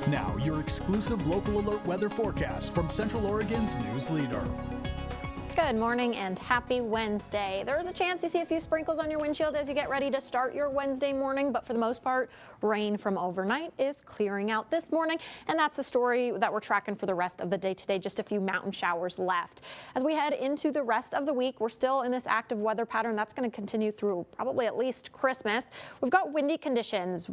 Now, your exclusive local alert weather forecast from Central Oregon's news leader. Good morning and happy Wednesday. There is a chance you see a few sprinkles on your windshield as you get ready to start your Wednesday morning, but for the most part, rain from overnight is clearing out this morning, and that's the story that we're tracking for the rest of the day today. Just a few mountain showers left. As we head into the rest of the week, we're still in this active weather pattern that's going to continue through probably at least Christmas. We've got windy conditions,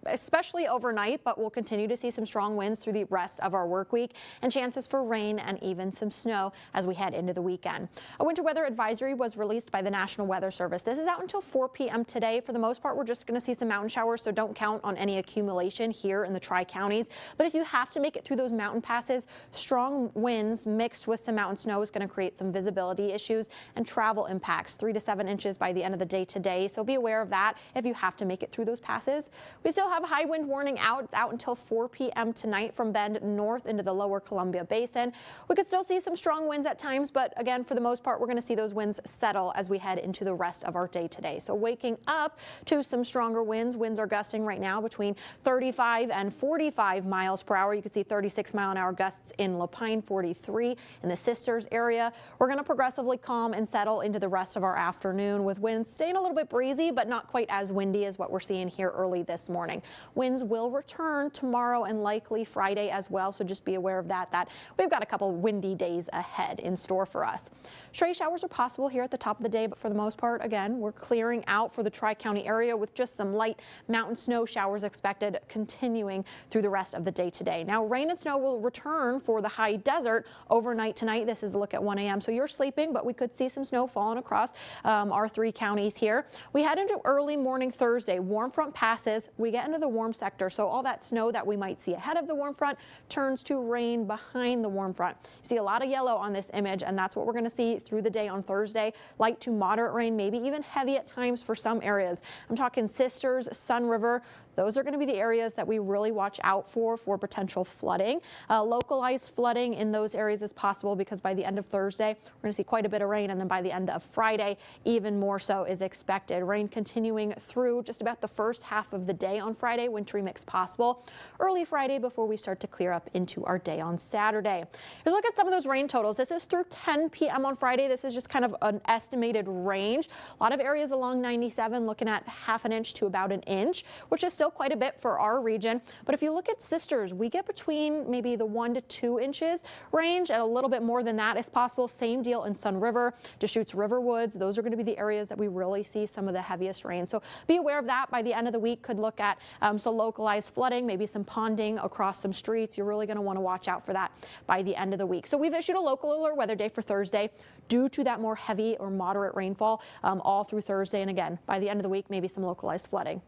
especially overnight, but we'll continue to see some strong winds through the rest of our work week and chances for rain and even some snow as we head into the weekend. A winter weather advisory was released by the National Weather Service. This is out until 4 p.m. today. For the most part, we're just going to see some mountain showers, so don't count on any accumulation here in the Tri-Counties. But if you have to make it through those mountain passes, strong winds mixed with some mountain snow is going to create some visibility issues and travel impacts, 3 to 7 inches by the end of the day today. So be aware of that if you have to make it through those passes. We still have a high wind warning out. It's out until 4 p.m. tonight from Bend north into the lower Columbia Basin. We could still see some strong winds at times, but again, for the most part, we're going to see those winds settle as we head into the rest of our day today. So waking up to some stronger winds. Winds are gusting right now between 35 and 45 miles per hour. You can see 36-mile-an-hour gusts in Lapine, 43 in the Sisters area. We're going to progressively calm and settle into the rest of our afternoon with winds staying a little bit breezy, but not quite as windy as what we're seeing here early this morning. Winds will return tomorrow and likely Friday as well, so just be aware of that we've got a couple windy days ahead in store for us. Stray showers are possible here at the top of the day, but for the most part, again, we're clearing out for the Tri-County area with just some light mountain snow showers expected continuing through the rest of the day today. Now, rain and snow will return for the high desert overnight tonight. This is a look at 1 a.m. So you're sleeping, but we could see some snow falling across our 3 counties here. We head into early morning Thursday. Warm front passes. We get into the warm sector, so all that snow that we might see ahead of the warm front turns to rain behind the warm front. You see a lot of yellow on this image, and that's what we're going to see through the day on Thursday. Light to moderate rain, maybe even heavy at times for some areas. I'm talking Sisters, Sun River. Those are going to be the areas that we really watch out for potential flooding. Localized flooding in those areas is possible because by the end of Thursday, we're going to see quite a bit of rain, and then by the end of Friday, even more so is expected. Rain continuing through just about the first half of the day on Friday, wintry mix possible early Friday before we start to clear up into our day on Saturday. Here's a look at some of those rain totals. This is through 10 p.m. on Friday. This is just kind of an estimated range. A lot of areas along 97 looking at ½ an inch to about an inch, which is still quite a bit for our region. But if you look at Sisters, we get between maybe the 1 to 2 inches range, and a little bit more than that is possible. Same deal in Sun River, Deschutes River Woods. Those are going to be the areas that we really see some of the heaviest rain. So be aware of that. By the end of the week, could look at some localized flooding, maybe some ponding across some streets. You're really going to want to watch out for that by the end of the week. So we've issued a local alert weather day for Thursday due to that more heavy or moderate rainfall all through Thursday. And again, by the end of the week, maybe some localized flooding.